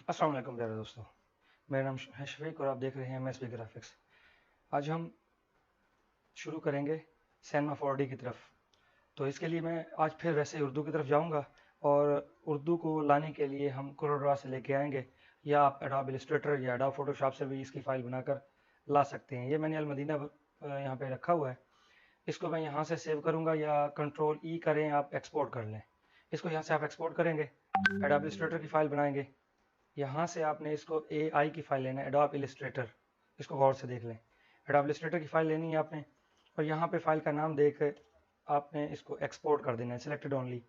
अस्सलाम वालेकुम प्यारे दोस्तों। मेरा नाम है शफीक और आप देख रहे हैं एमएसबी ग्राफिक्स। आज हम शुरू करेंगे सिनेमा 4D की तरफ। तो इसके लिए मैं आज फिर वैसे उर्दू की तरफ जाऊंगा और उर्दू को लाने के लिए हम कोरोड्रा से लेके आएंगे, या आप एडोब इलस्ट्रेटर या एडोब फोटोशॉप से भी इसकी फ़ाइल बनाकर ला सकते हैं। ये मैंने अलमदीना यहाँ पे रखा हुआ है। इसको मैं यहाँ से सेव करूँगा या कंट्रोल ई करें आप एक्सपोर्ट कर लें। इसको यहाँ से आप एक्सपोर्ट करेंगे, एडोब इलस्ट्रेटर की फ़ाइल बनाएंगे। यहाँ से आपने इसको AI की फ़ाइल लेना है, एडोब इलस्ट्रेटर। इसको गौर से देख लें, एडोब इलस्ट्रेटर की फ़ाइल लेनी है आपने, और यहाँ पे फ़ाइल का नाम देकर आपने इसको एक्सपोर्ट कर देना है, सिलेक्टेड ओनली।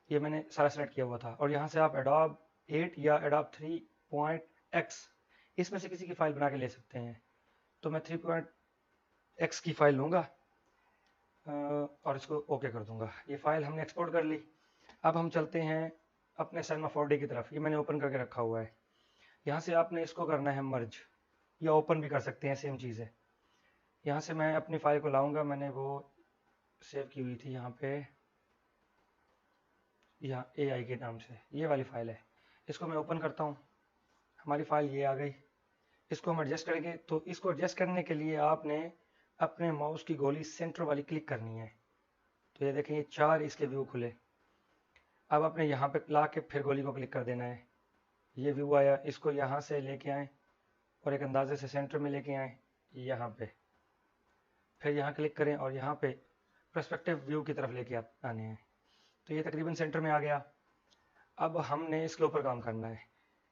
ये मैंने सारा सेलेक्ट किया हुआ था। और यहाँ से आप एडोब 8 या एडोब 3.x इसमें से किसी की फ़ाइल बना के ले सकते हैं। तो मैं 3.x की फ़ाइल लूँगा और इसको ओके कर दूँगा। ये फ़ाइल हमने एक्सपोर्ट कर ली। अब हम चलते हैं अपने सिनेमा 4D की तरफ। ये मैंने ओपन करके रखा हुआ है। यहाँ से आपने इसको करना है मर्ज, या ओपन भी कर सकते हैं, सेम चीज़ है। यहाँ से मैं अपनी फ़ाइल को लाऊंगा, मैंने वो सेव की हुई थी यहाँ पे, यहाँ AI के नाम से, ये वाली फ़ाइल है। इसको मैं ओपन करता हूँ, हमारी फ़ाइल ये आ गई। इसको हम एडजस्ट करेंगे। तो इसको एडजस्ट करने के लिए आपने अपने माउस की गोली सेंटर वाली क्लिक करनी है। तो ये देखें, ये 4 इसके व्यू खुले। अब आपने यहाँ पे ला के फिर गोली को क्लिक कर देना है। ये व्यू आया, इसको यहाँ से लेके आए और एक अंदाजे से सेंटर में लेके आए यहाँ पे, फिर यहाँ क्लिक करें और यहाँ पे पर्सपेक्टिव व्यू की तरफ लेके आने हैं। तो ये तकरीबन सेंटर में आ गया। अब हमने इसके ऊपर काम करना है।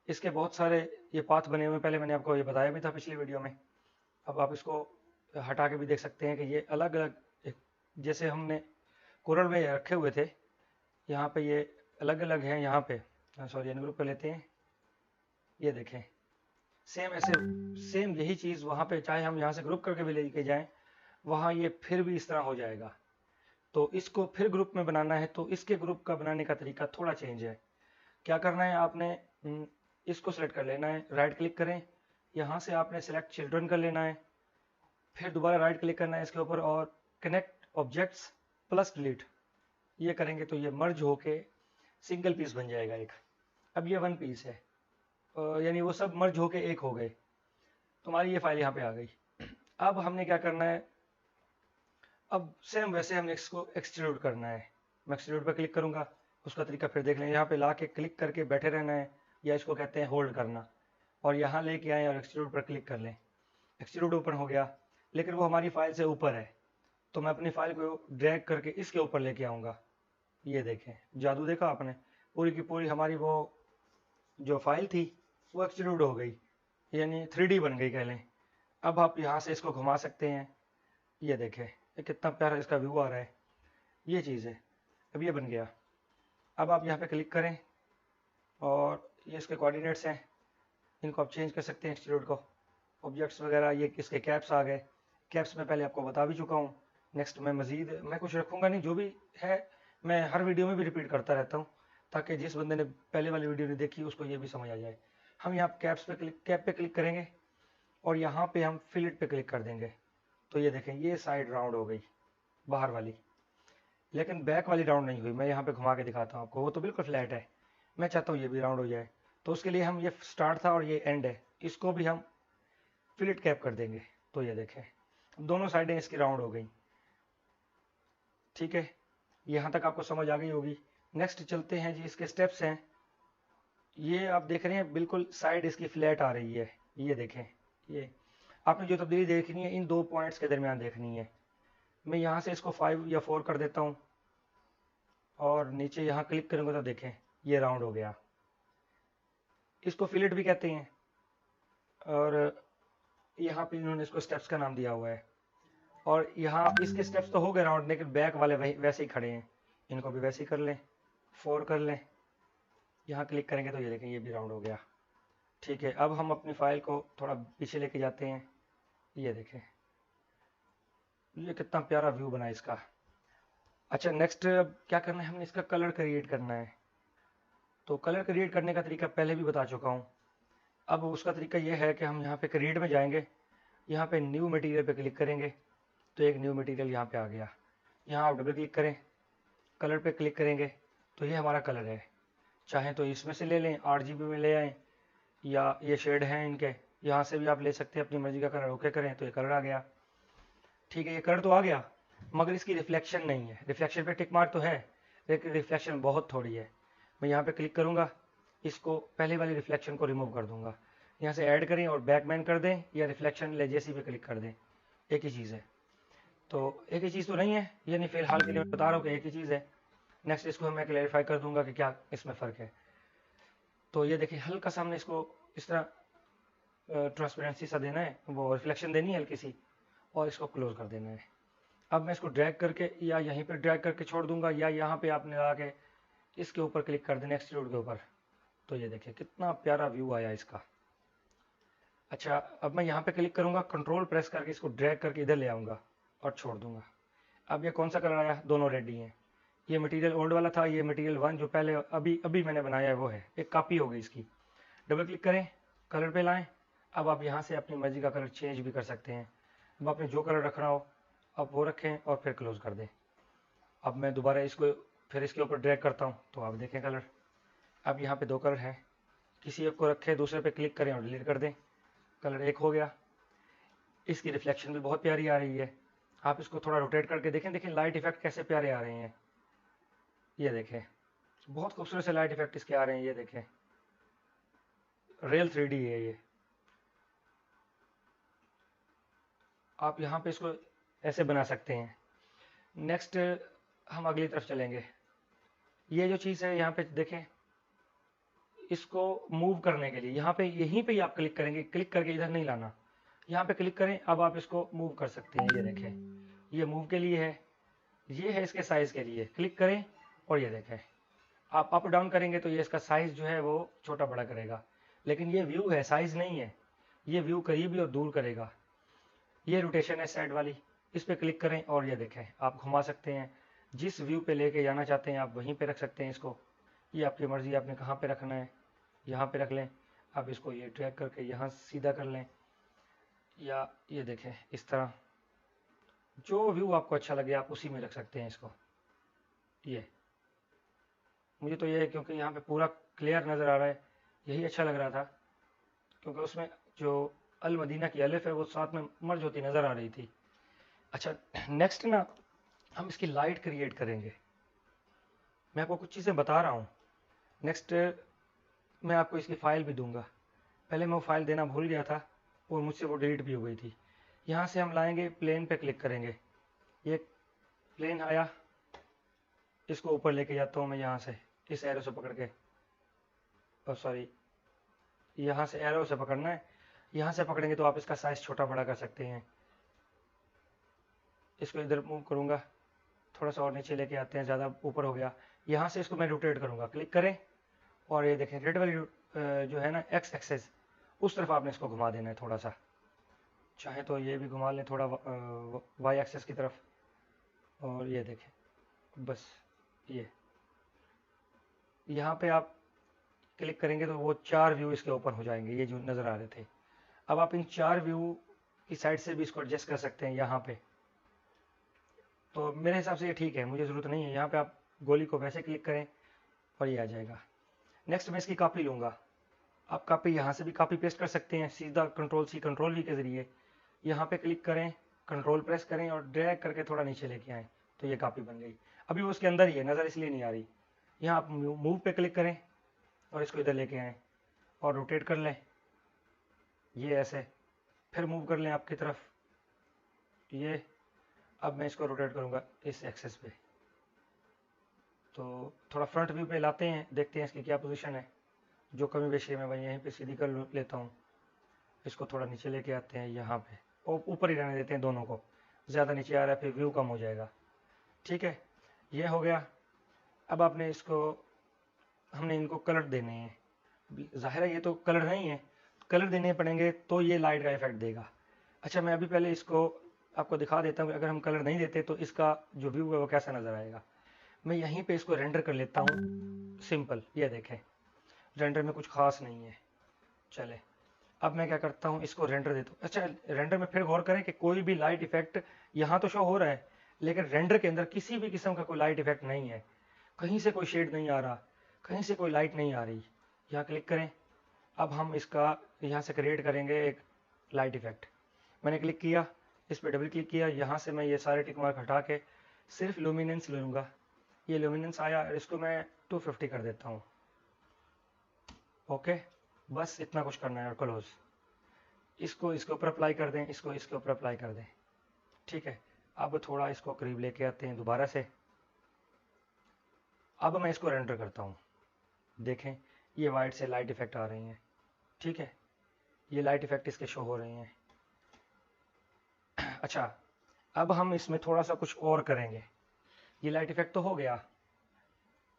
इसके बहुत सारे ये पाथ बने हुए हैं, पहले मैंने आपको ये बताया भी था पिछली वीडियो में। अब आप इसको हटा के भी देख सकते हैं कि ये अलग अलग, जैसे हमने कोरल में रखे हुए थे, यहाँ पे ये अलग अलग हैं। यहाँ पे सॉरी, ग्रुप कर लेते हैं। ये देखें, सेम ऐसे सेम यही चीज़ वहाँ पे, चाहे हम यहाँ से ग्रुप करके भी लेके जाएं, वहाँ ये फिर भी इस तरह हो जाएगा। तो इसको फिर ग्रुप में बनाना है, तो इसके ग्रुप का बनाने का तरीका थोड़ा चेंज है। क्या करना है आपने, इसको सेलेक्ट कर लेना है, राइट क्लिक करें, यहाँ से आपने सेलेक्ट चिल्ड्रन कर लेना है, फिर दोबारा राइट क्लिक करना है इसके ऊपर और कनेक्ट ऑब्जेक्ट्स प्लस डिलीट। ये करेंगे तो ये मर्ज होके सिंगल पीस बन जाएगा एक। अब ये वन पीस है, यानी वो सब मर्ज होके एक हो गए। तुम्हारी ये फाइल यहाँ पे आ गई। अब हमने क्या करना है, अब सेम वैसे हमने इसको एक्सट्रूड करना है। मैं एक्सट्रूड पर क्लिक करूंगा, उसका तरीका फिर देख लें। यहाँ पे ला के क्लिक करके बैठे रहना है, या इसको कहते हैं होल्ड करना, और यहाँ लेके आए और एक्सट्रूड पर क्लिक कर लें। एक्सट्रूड ओपन हो गया, लेकिन वो हमारी फाइल से ऊपर है। तो मैं अपनी फाइल को ड्रैग करके इसके ऊपर लेके आऊँगा। ये देखें, जादू देखा आपने, पूरी की पूरी हमारी वो जो फाइल थी वो एक्सट्रूड हो गई, यानी 3D बन गई कह लें। अब आप यहाँ से इसको घुमा सकते हैं। ये देखें, ये कितना प्यारा इसका व्यू आ रहा है। ये चीज़ है। अब ये बन गया। अब आप यहाँ पे क्लिक करें और ये इसके कोऑर्डिनेट्स हैं, इनको आप चेंज कर सकते हैं एक्सट्रूड को। ऑब्जेक्ट्स वगैरह, ये इसके कैप्स आ गए। कैप्स मैं पहले आपको बता भी चुका हूँ। नेक्स्ट मैं मज़ीद मैं कुछ रखूँगा नहीं, जो भी है मैं हर वीडियो में भी रिपीट करता रहता हूँ, ताकि जिस बंदे ने पहले वाली वीडियो नहीं देखी उसको ये भी समझ आ जाए। हम यहाँ कैप पे क्लिक करेंगे और यहाँ पे हम फिलेट पे क्लिक कर देंगे। तो ये देखें, ये साइड राउंड हो गई बाहर वाली, लेकिन बैक वाली राउंड नहीं हुई। मैं यहाँ पे घुमा के दिखाता हूँ आपको, वो तो बिल्कुल फ्लैट है। मैं चाहता हूँ ये भी राउंड हो जाए। तो उसके लिए हम, ये स्टार्ट था और ये एंड है, इसको भी हम फिलेट कैप कर देंगे। तो ये देखें, दोनों साइडें इसकी राउंड हो गई। ठीक है, यहाँ तक आपको समझ आ गई होगी। नेक्स्ट चलते हैं जी, इसके स्टेप्स हैं। ये आप देख रहे हैं बिल्कुल साइड इसकी फ्लैट आ रही है। ये देखें, ये आपने जो तब्दीली देखनी है इन दो पॉइंट्स के दरमियान देखनी है। मैं यहाँ से इसको 5 या 4 कर देता हूँ और नीचे यहाँ क्लिक करूँगा तो देखें ये राउंड हो गया। इसको फिलेट भी कहते हैं, और यहाँ पे इन्होंने इसको स्टेप्स का नाम दिया हुआ है। और यहाँ इसके स्टेप्स तो हो गए राउंड, लेकिन बैक वाले वैसे ही खड़े हैं। इनको भी वैसे ही कर लें, 4 कर लें, यहाँ क्लिक करेंगे तो ये देखें ये भी राउंड हो गया। ठीक है, अब हम अपनी फाइल को थोड़ा पीछे लेके जाते हैं। ये देखें, ये कितना प्यारा व्यू बना है इसका। अच्छा, नेक्स्ट क्या करना है, हमने इसका कलर क्रिएट करना है। तो कलर क्रिएट करने का तरीका पहले भी बता चुका हूँ। अब उसका तरीका यह है कि हम यहाँ पे क्रिएट में जाएंगे, यहाँ पे न्यू मटेरियल पे क्लिक करेंगे तो एक न्यू मटेरियल यहाँ पे आ गया। यहाँ आप डबल क्लिक करें, कलर पे क्लिक करेंगे तो ये हमारा कलर है। चाहे तो इसमें से ले लें, RGB में ले आएँ, या ये शेड हैं इनके, यहाँ से भी आप ले सकते हैं अपनी मर्जी का कलर। ओके करें तो ये कलर आ गया। ठीक है, ये कलर तो आ गया, मगर इसकी रिफ्लेक्शन नहीं है। रिफ्लेक्शन पे टिक मार्क तो है, लेकिन रिफ्लेक्शन बहुत थोड़ी है। मैं यहाँ पे क्लिक करूँगा, इसको पहले वाली रिफ्लेक्शन को रिमूव कर दूंगा। यहाँ से ऐड करें और बैकमैन कर दें, या रिफ्लेक्शन लेजेसी पे क्लिक कर दें, एक ही चीज़ है। तो एक ही चीज़ तो नहीं है, यानी फिलहाल के लिए मैं बता रहा हूँ कि एक ही चीज़ है। नेक्स्ट इसको मैं क्लैरिफाई कर दूंगा कि क्या इसमें फ़र्क है। तो ये देखिए, हल्का सा हमने इसको इस तरह ट्रांसपेरेंसी सा देना है, वो रिफ्लेक्शन देनी है हल्की सी, और इसको क्लोज कर देना है। अब मैं इसको ड्रैग करके या यहीं पर ड्रैग करके छोड़ दूंगा, या यहाँ पे आपने लगा के इसके ऊपर क्लिक कर देना, एक्सट्रूड के ऊपर। तो ये देखिए कितना प्यारा व्यू आया इसका। अच्छा, अब मैं यहाँ पे क्लिक करूंगा, कंट्रोल प्रेस करके इसको ड्रैग करके इधर ले आऊंगा और छोड़ दूंगा। अब ये कौन सा कलर आया, दोनों रेड ही हैं। ये मटेरियल ओल्ड वाला था, ये मटेरियल 1 जो पहले अभी अभी मैंने बनाया है वो है, एक कॉपी हो गई इसकी। डबल क्लिक करें, कलर पे लाएं। अब आप यहाँ से अपनी मर्जी का कलर चेंज भी कर सकते हैं। अब आपने जो कलर रखना हो आप वो रखें और फिर क्लोज कर दें। अब मैं दोबारा इसको फिर इसके ऊपर ड्रैग करता हूँ, तो आप देखें कलर। अब यहाँ पे 2 कलर हैं, किसी एक को रखें, दूसरे पे क्लिक करें और डिलीट कर दें, कलर एक हो गया। इसकी रिफ्लेक्शन भी बहुत प्यारी आ रही है। आप इसको थोड़ा रोटेट करके देखें, देखें लाइट इफेक्ट कैसे प्यारे आ रहे हैं। ये देखें, बहुत खूबसूरत से लाइट इफेक्ट इसके आ रहे हैं। ये देखें, रियल 3D है ये। आप यहाँ पे इसको ऐसे बना सकते हैं। नेक्स्ट हम अगली तरफ चलेंगे। ये जो चीज़ है यहाँ पे देखें, इसको मूव करने के लिए यहाँ पे यहीं पे ही आप क्लिक करेंगे, क्लिक करके इधर नहीं लाना, यहाँ पे क्लिक करें। अब आप इसको मूव कर सकते हैं। ये देखें, ये मूव के लिए है, ये है इसके साइज के लिए। क्लिक करें और ये देखें, आप अप डाउन करेंगे तो ये इसका साइज जो है वो छोटा बड़ा करेगा, लेकिन ये व्यू है, साइज नहीं है। ये व्यू करीबी और दूर करेगा। ये रोटेशन है साइड वाली, इस पे क्लिक करें और ये देखें, आप घुमा सकते हैं। जिस व्यू पे लेके जाना चाहते हैं आप वहीं पे रख सकते हैं इसको। ये आपकी मर्जी, आपने कहाँ पे रखना है, यहाँ पे रख लें। आप इसको ये ड्रैग करके यहाँ सीधा कर लें, या ये देखें इस तरह, जो व्यू आपको अच्छा लगे आप उसी में रख सकते हैं इसको। ये मुझे तो ये है, क्योंकि यहाँ पे पूरा क्लियर नज़र आ रहा है, यही अच्छा लग रहा था, क्योंकि उसमें जो अल मदीना की अलिफ है वो साथ में मर्ज होती नज़र आ रही थी। अच्छा, नेक्स्ट ना हम इसकी लाइट क्रिएट करेंगे। मैं आपको कुछ चीज़ें बता रहा हूँ। नेक्स्ट मैं आपको इसकी फ़ाइल भी दूंगा। पहले मैं वो फाइल देना भूल गया था और मुझसे वो डिलीट भी हो गई थी। यहाँ से हम लाएंगे, प्लेन पे क्लिक करेंगे। ये प्लेन आया, इसको ऊपर लेके जाता हूँ मैं यहाँ से, इस एरो से पकड़ के, सॉरी यहाँ से एरो से पकड़ना है। यहाँ से पकड़ेंगे तो आप इसका साइज छोटा बड़ा कर सकते हैं। इसको इधर मूव करूँगा, थोड़ा सा और नीचे लेके आते हैं, ज़्यादा ऊपर हो गया। यहाँ से इसको मैं रोटेट करूँगा, क्लिक करें और ये देखें रेड वाली जो है ना एक्स एक्सेस, उस तरफ आपने इसको घुमा देना है थोड़ा सा। चाहे तो ये भी घुमा लें थोड़ा वाई एक्सेस की तरफ, और ये देखें बस। ये यहाँ पे आप क्लिक करेंगे तो वो 4 व्यू इसके ऊपर हो जाएंगे, ये जो नज़र आ रहे थे। अब आप इन 4 व्यू की साइड से भी इसको एडजस्ट कर सकते हैं यहाँ पे। तो मेरे हिसाब से ये ठीक है, मुझे ज़रूरत नहीं है। यहाँ पे आप गोली को वैसे क्लिक करें और ये आ जाएगा। नेक्स्ट मैं इसकी कॉपी लूँगा। आप कॉपी यहाँ से भी कॉपी पेस्ट कर सकते हैं, सीधा कंट्रोल सी कंट्रोल वी के ज़रिए। यहाँ पे क्लिक करें, कंट्रोल प्रेस करें और ड्रैग करके थोड़ा नीचे लेके आएँ, तो ये कॉपी बन गई। अभी वो उसके अंदर ही है, नज़र इसलिए नहीं आ रही। यहाँ आप मूव पे क्लिक करें और इसको इधर लेके आएँ और रोटेट कर लें, ये ऐसे, फिर मूव कर लें आपकी तरफ ये। अब मैं इसको रोटेट करूँगा इस एक्सेस पे, तो थोड़ा फ्रंट व्यू पे लाते हैं, देखते हैं इसकी क्या पोजीशन है। जो कमी बेशी है मैं वही यहीं पे सीधी कर लेता हूँ। इसको थोड़ा नीचे लेके आते हैं यहाँ पे, और ऊपर ही रहने देते हैं दोनों को। ज़्यादा नीचे आ रहा है फिर व्यू कम हो जाएगा। ठीक है, ये हो गया। अब आपने इसको, हमने इनको कलर देने हैं। जाहिर है ये तो कलर नहीं है, कलर देने पड़ेंगे तो ये लाइट का इफेक्ट देगा। अच्छा, मैं अभी पहले इसको आपको दिखा देता हूँ, अगर हम कलर नहीं देते तो इसका जो व्यू है वो कैसा नज़र आएगा। मैं यहीं पे इसको रेंडर कर लेता हूँ सिंपल। ये देखें, रेंडर में कुछ खास नहीं है। चले, अब मैं क्या करता हूँ, इसको रेंडर देता हूँ। अच्छा, रेंडर में फिर गौर करें कि कोई भी लाइट इफेक्ट यहाँ तो शो हो रहा है, लेकिन रेंडर के अंदर किसी भी किस्म का कोई लाइट इफेक्ट नहीं है। कहीं से कोई शेड नहीं आ रहा, कहीं से कोई लाइट नहीं आ रही। यहाँ क्लिक करें, अब हम इसका यहाँ से क्रिएट करेंगे एक लाइट इफेक्ट। मैंने क्लिक किया, इस पर डबल क्लिक किया, यहाँ से मैं ये सारे टिक मार्क हटा के सिर्फ लुमिनेंस ले लूँगा। ये लुमिनेंस आया, इसको मैं 250 कर देता हूँ। ओके, बस इतना कुछ करना है और क्लोज। इसको इसके ऊपर अप्लाई कर दें, इसको इसके ऊपर अप्लाई कर दें। ठीक है, अब थोड़ा इसको करीब लेके आते हैं दोबारा से। अब मैं इसको रेंडर करता हूँ। देखें, ये वाइट से लाइट इफेक्ट आ रही हैं। ठीक है, ये लाइट इफेक्ट इसके शो हो रहे हैं। अच्छा, अब हम इसमें थोड़ा सा कुछ और करेंगे। ये लाइट इफेक्ट तो हो गया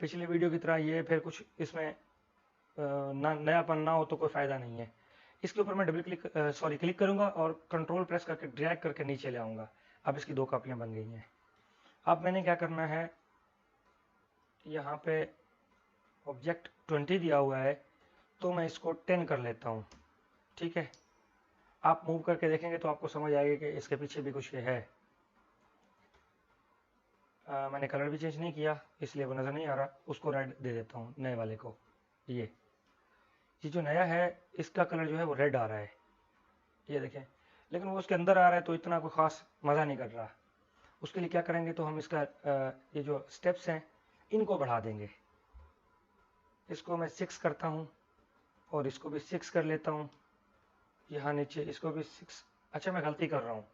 पिछले वीडियो की तरह, ये फिर कुछ इसमें नयापन ना हो तो कोई फ़ायदा नहीं है। इसके ऊपर मैं डबल क्लिक क्लिक करूंगा और कंट्रोल प्रेस करके ड्रैग करके नीचे ले आऊँगा। अब इसकी 2 कॉपियाँ बन गई हैं। अब मैंने क्या करना है, यहाँ पे ऑब्जेक्ट 20 दिया हुआ है, तो मैं इसको 10 कर लेता हूँ। ठीक है, आप मूव करके देखेंगे तो आपको समझ आएगा कि इसके पीछे भी कुछ है। मैंने कलर भी चेंज नहीं किया, इसलिए वो नज़र नहीं आ रहा। उसको रेड दे देता हूँ नए वाले को। ये जो नया है इसका कलर जो है वो रेड आ रहा है, ये देखें। लेकिन वो उसके अंदर आ रहा है तो इतना कोई ख़ास मज़ा नहीं कर रहा। उसके लिए क्या करेंगे, तो हम इसका ये जो स्टेप्स हैं इनको बढ़ा देंगे। इसको मैं 6 करता हूँ और इसको भी 6 कर लेता हूँ। यहाँ नीचे इसको भी 6। अच्छा, मैं गलती कर रहा हूँ,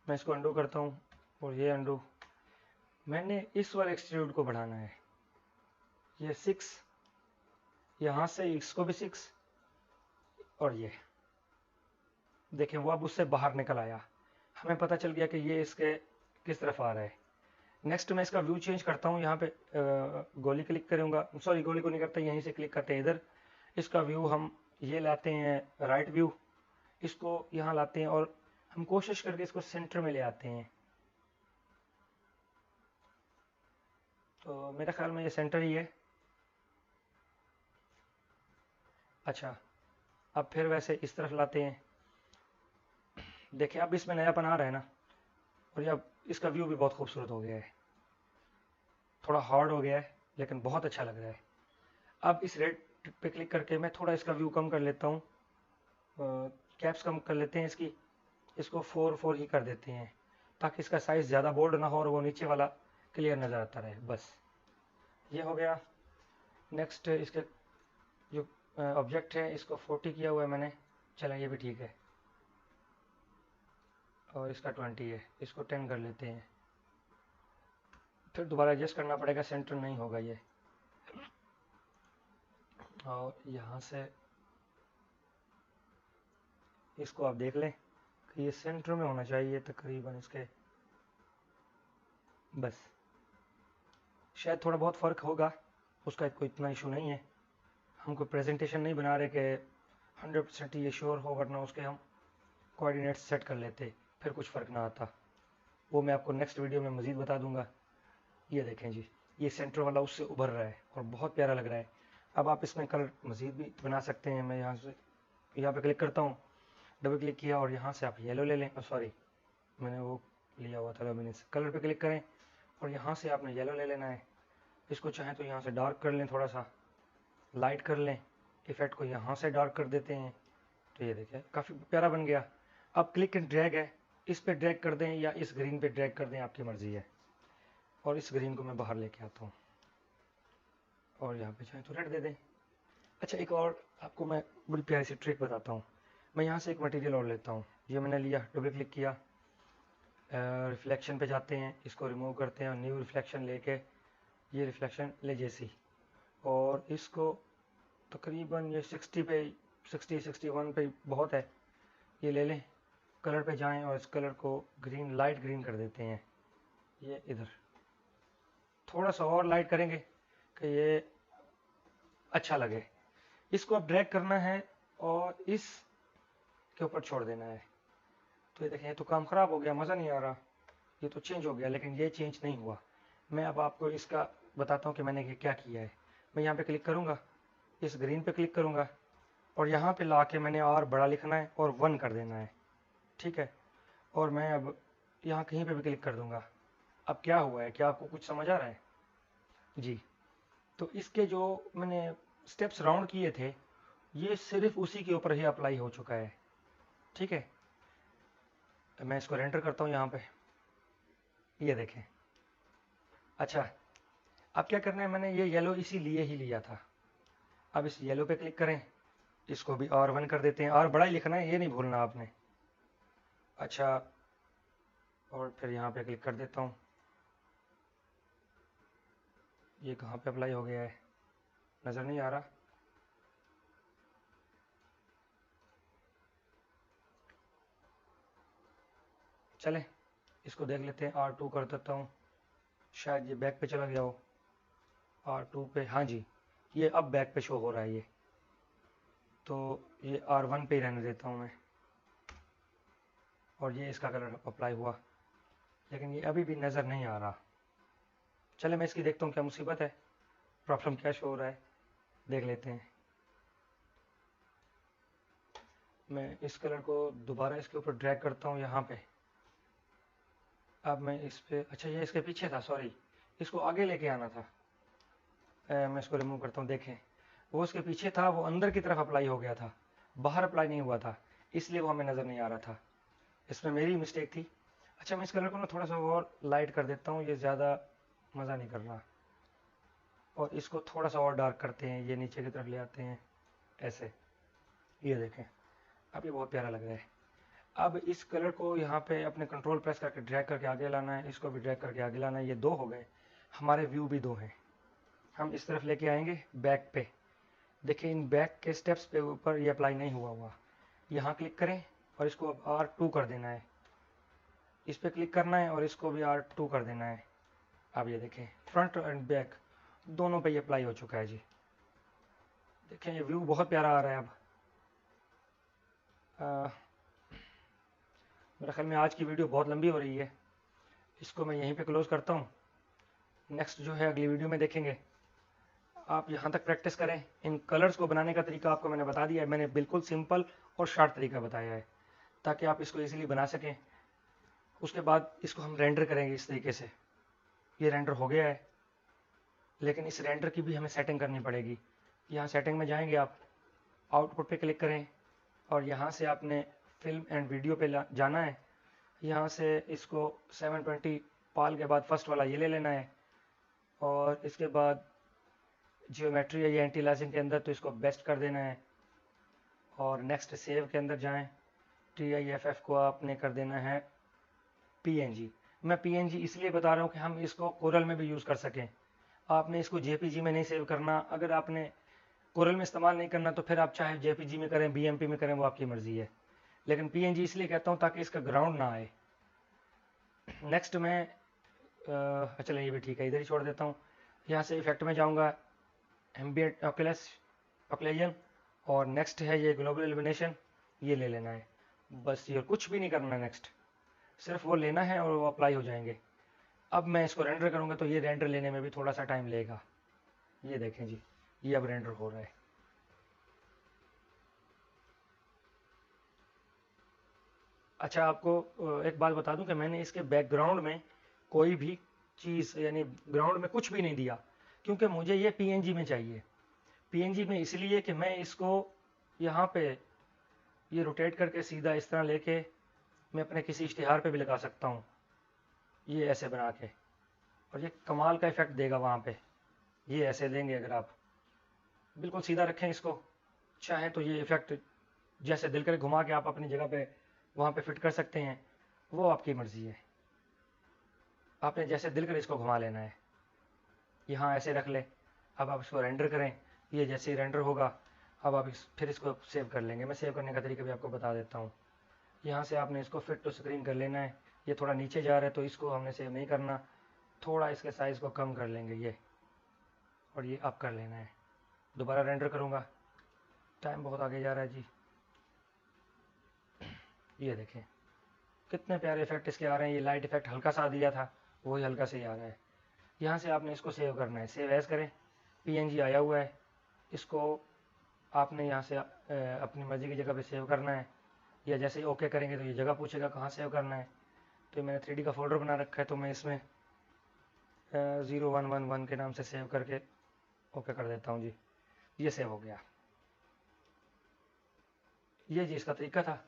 मैं इसको अंडू करता हूँ और ये अंडू। मैंने इस वाले एक्सट्रूड को बढ़ाना है, ये 6, यहाँ से इसको भी 6, और ये देखें वो अब उससे बाहर निकल आया। हमें पता चल गया कि ये इसके किस तरफ आ रहा है। नेक्स्ट मैं इसका व्यू चेंज करता हूँ। यहाँ पे गोली क्लिक करूँगा, सॉरी गोली को नहीं करते, यहीं से क्लिक करते हैं इधर। इसका व्यू हम ये लाते हैं राइट व्यू, इसको यहाँ लाते हैं और हम कोशिश करके इसको सेंटर में ले आते हैं। तो मेरा ख्याल में ये सेंटर ही है। अच्छा, अब फिर वैसे इस तरफ लाते हैं। देखिए अब इसमें नयापन आ रहा है ना, और ये अब इसका व्यू भी बहुत खूबसूरत हो गया है। थोड़ा हार्ड हो गया है लेकिन बहुत अच्छा लग रहा है। अब इस रेड पे क्लिक करके मैं थोड़ा इसका व्यू कम कर लेता हूँ, कैप्स कम कर लेते हैं इसकी। इसको 4 ही कर देते हैं ताकि इसका साइज़ ज़्यादा बोल्ड ना हो और वो नीचे वाला क्लियर नज़र आता रहे। बस ये हो गया। नेक्स्ट इसके जो ऑब्जेक्ट है इसको 40 किया हुआ है मैंने, चला ये भी ठीक है। और इसका 20 है, इसको 10 कर लेते हैं। फिर दोबारा एडजस्ट करना पड़ेगा, सेंटर नहीं होगा ये। और यहाँ से इसको आप देख लें कि ये सेंटर में होना चाहिए तकरीबन इसके। बस शायद थोड़ा बहुत फ़र्क होगा, उसका कोई इतना इशू नहीं है। हम कोई प्रेजेंटेशन नहीं बना रहे कि 100% ये श्योर हो, वरना उसके हम कोऑर्डिनेट्स सेट कर लेते फिर कुछ फ़र्क ना आता। वो मैं आपको नेक्स्ट वीडियो में मज़ीद बता दूंगा। ये देखें जी, ये सेंटर वाला उससे उभर रहा है और बहुत प्यारा लग रहा है। अब आप इसमें कलर मज़ीद भी बना सकते हैं। मैं यहाँ पे क्लिक करता हूँ, डबल क्लिक किया और यहाँ से आप येलो ले लें। सॉरी, मैंने वो लिया हुआ था लुमिनेंस। कलर पे क्लिक करें और यहाँ से आपने येलो ले लेना है। इसको चाहें तो यहाँ से डार्क कर लें, थोड़ा सा लाइट कर लें। इफेक्ट को यहाँ से डार्क कर देते हैं तो ये देखें काफ़ी प्यारा बन गया। अब क्लिक एंड ड्रैग है, इस पे ड्रैग कर दें या इस ग्रीन पे ड्रैग कर दें, आपकी मर्ज़ी है। और इस ग्रीन को मैं बाहर लेके आता हूँ और यहाँ पे चाहें तो रेड दे दें। अच्छा, एक और आपको मैं बड़ी प्यारी सी ट्रिक बताता हूँ। मैं यहाँ से एक मटेरियल और लेता हूँ, ये मैंने लिया, डबल क्लिक किया, रिफ्लेक्शन पे जाते हैं, इसको रिमूव करते हैं और न्यू रिफ्लेक्शन लेके ये रिफ्लेक्शन ले जैसी, और इसको तकरीबन ये 61 पे बहुत है, ये ले लें। कलर पे जाएं और इस कलर को ग्रीन, लाइट ग्रीन कर देते हैं। ये इधर थोड़ा सा और लाइट करेंगे कि ये अच्छा लगे। इसको अब ड्रैग करना है और इस के ऊपर छोड़ देना है। तो ये देखें, ये तो काम ख़राब हो गया, मज़ा नहीं आ रहा। ये तो चेंज हो गया लेकिन ये चेंज नहीं हुआ। मैं अब आपको इसका बताता हूँ कि मैंने ये क्या किया है। मैं यहाँ पे क्लिक करूँगा, इस ग्रीन पे क्लिक करूँगा और यहाँ पे ला के मैंने और बड़ा लिखना है और 1 कर देना है। ठीक है, और मैं अब यहाँ कहीं पे भी क्लिक कर दूँगा। अब क्या हुआ है, क्या आपको कुछ समझ आ रहा है जी? तो इसके जो मैंने स्टेप्स राउंड किए थे ये सिर्फ उसी के ऊपर ही अप्लाई हो चुका है। ठीक है, मैं इसको रेंडर करता हूँ यहाँ पे, ये देखें। अच्छा, अब क्या करना है, मैंने ये येलो इसीलिए ही लिया था। अब इस येलो पे क्लिक करें, इसको भी R1 कर देते हैं, और बड़ा ही लिखना है, ये नहीं भूलना आपने। अच्छा, और फिर यहाँ पे क्लिक कर देता हूँ। ये कहाँ पे अप्लाई हो गया है, नज़र नहीं आ रहा। चलें इसको देख लेते हैं, R2 कर देता हूँ, शायद ये बैक पे चला गया हो। R2 पे, हाँ जी, ये अब बैक पे शो हो रहा है ये, तो ये R1 पे ही रहने देता हूँ मैं। और ये इसका कलर अप्लाई हुआ, लेकिन ये अभी भी नज़र नहीं आ रहा। चले मैं इसकी देखता हूँ क्या मुसीबत है, प्रॉब्लम क्या शो हो रहा है, देख लेते हैं। मैं इस कलर को दोबारा इसके ऊपर ड्रैग करता हूँ यहाँ पे। अब मैं इस पे, अच्छा ये इसके पीछे था, सॉरी, इसको आगे लेके आना था। मैं इसको रिमूव करता हूँ, देखें वो उसके पीछे था, वो अंदर की तरफ अप्लाई हो गया था, बाहर अप्लाई नहीं हुआ था, इसलिए वो हमें नज़र नहीं आ रहा था। इसमें मेरी मिस्टेक थी। अच्छा, मैं इस कलर को ना थोड़ा सा और लाइट कर देता हूँ, ये ज़्यादा मज़ा नहीं कर रहा। और इसको थोड़ा सा और डार्क करते हैं, ये नीचे की तरफ ले आते हैं ऐसे, ये देखें, अब ये बहुत प्यारा लग रहा है। अब इस कलर को यहाँ पे अपने कंट्रोल प्रेस करके ड्रैग करके आगे लाना है, इसको भी ड्रैग करके आगे लाना है। ये दो हो गए, हमारे व्यू भी दो हैं। हम इस तरफ लेके आएंगे बैक पे, देखिए इन बैक के स्टेप्स पे ऊपर ये अप्लाई नहीं हुआ। यहाँ क्लिक करें और इसको अब R2 कर देना है, इस पे क्लिक करना है और इसको भी R2 कर देना है। अब ये देखें फ्रंट एंड बैक दोनों पे ये अप्लाई हो चुका है जी। देखें ये व्यू बहुत प्यारा आ रहा है। अब मेरे ख्याल में आज की वीडियो बहुत लंबी हो रही है, इसको मैं यहीं पे क्लोज करता हूँ। नेक्स्ट जो है अगली वीडियो में देखेंगे। आप यहाँ तक प्रैक्टिस करें। इन कलर्स को बनाने का तरीका आपको मैंने बता दिया है, मैंने बिल्कुल सिंपल और शार्ट तरीका बताया है ताकि आप इसको इजीली बना सकें। उसके बाद इसको हम रेंडर करेंगे इस तरीके से। ये रेंडर हो गया है, लेकिन इस रेंडर की भी हमें सेटिंग करनी पड़ेगी। यहाँ सेटिंग में जाएंगे आप, आउटपुट पे क्लिक करें और यहाँ से आपने फिल्म एंड वीडियो पे जाना है। यहाँ से इसको 720 पाल के बाद फर्स्ट वाला ये ले लेना है, और इसके बाद जियोमेट्री है ये एंटी अलाइजिंग के अंदर, तो इसको बेस्ट कर देना है। और नेक्स्ट सेव के अंदर जाएं, TIFF को आपने कर देना है PNG। मैं PNG इसलिए बता रहा हूँ कि हम इसको कोरल में भी यूज़ कर सकें। आपने इसको JPG में नहीं सेव करना। अगर आपने कोरल में इस्तेमाल नहीं करना तो फिर आप चाहे JPG में करें, BMP में करें, वो आपकी मर्ज़ी है। लेकिन PNG इसलिए कहता हूँ ताकि इसका ग्राउंड ना आए। नेक्स्ट में चलिए ये भी ठीक है, इधर ही छोड़ देता हूँ। यहाँ से इफेक्ट में जाऊँगा, एम्बिएंट ऑक्लेजन, और नेक्स्ट है ये ग्लोबल इल्यूमिनेशन, ये ले लेना है बस। ये कुछ भी नहीं करना, नेक्स्ट सिर्फ वो लेना है और वो अप्लाई हो जाएंगे। अब मैं इसको रेंडर करूँगा तो ये रेंडर लेने में भी थोड़ा सा टाइम लेगा। ये देखें जी, ये अब रेंडर हो रहा है। अच्छा, आपको एक बात बता दूं कि मैंने इसके बैकग्राउंड में कोई भी चीज़, यानी ग्राउंड में कुछ भी नहीं दिया, क्योंकि मुझे ये PNG में चाहिए। PNG में इसलिए कि मैं इसको यहाँ पे ये रोटेट करके सीधा इस तरह लेके मैं अपने किसी इश्तिहार पे भी लगा सकता हूँ, ये ऐसे बना के, और ये कमाल का इफेक्ट देगा वहाँ पे। ये ऐसे देंगे, अगर आप बिल्कुल सीधा रखें इसको, चाहें तो ये इफेक्ट जैसे दिल करे घुमा के आप अपनी जगह पे वहाँ पे फिट कर सकते हैं, वो आपकी मर्ज़ी है। आपने जैसे दिल करे इसको घुमा लेना है। यहाँ ऐसे रख ले। अब आप इसको रेंडर करें, ये जैसे ही रेंडर होगा अब आप फिर इसको सेव कर लेंगे। मैं सेव करने का तरीका भी आपको बता देता हूँ। यहाँ से आपने इसको फिट टू स्क्रीन कर लेना है। ये थोड़ा नीचे जा रहा है तो इसको हमने सेव नहीं करना, थोड़ा इसके साइज़ को कम कर लेंगे ये, और ये अप कर लेना है। दोबारा रेंडर करूँगा, टाइम बहुत आगे जा रहा है जी। ये देखें कितने प्यारे इफेक्ट इसके आ रहे हैं। ये लाइट इफेक्ट हल्का सा दिया था, वही हल्का से ही आ रहा है। यहाँ से आपने इसको सेव करना है, सेव एज करें, PNG आया हुआ है, इसको आपने यहाँ से अपनी मर्ज़ी की जगह पे सेव करना है, या जैसे ही ओके करेंगे तो ये जगह पूछेगा कहाँ सेव करना है। तो मैंने 3D का फोल्डर बना रखा है, तो मैं इसमें 0111 के नाम से सेव करके ओके कर देता हूँ जी। ये सेव हो गया। ये जी इसका तरीका था।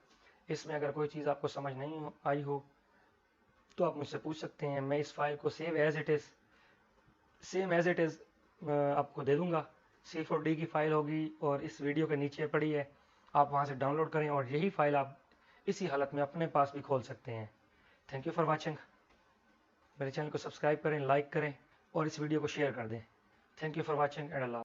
इसमें अगर कोई चीज़ आपको समझ नहीं आई हो तो आप मुझसे पूछ सकते हैं। मैं इस फाइल को सेम एज इट इज़ आपको दे दूंगा। C4D की फाइल होगी और इस वीडियो के नीचे पड़ी है, आप वहां से डाउनलोड करें और यही फाइल आप इसी हालत में अपने पास भी खोल सकते हैं। Thank you for watching. मेरे चैनल को सब्सक्राइब करें, लाइक करें और इस वीडियो को शेयर कर दें। Thank you for watching and Allah.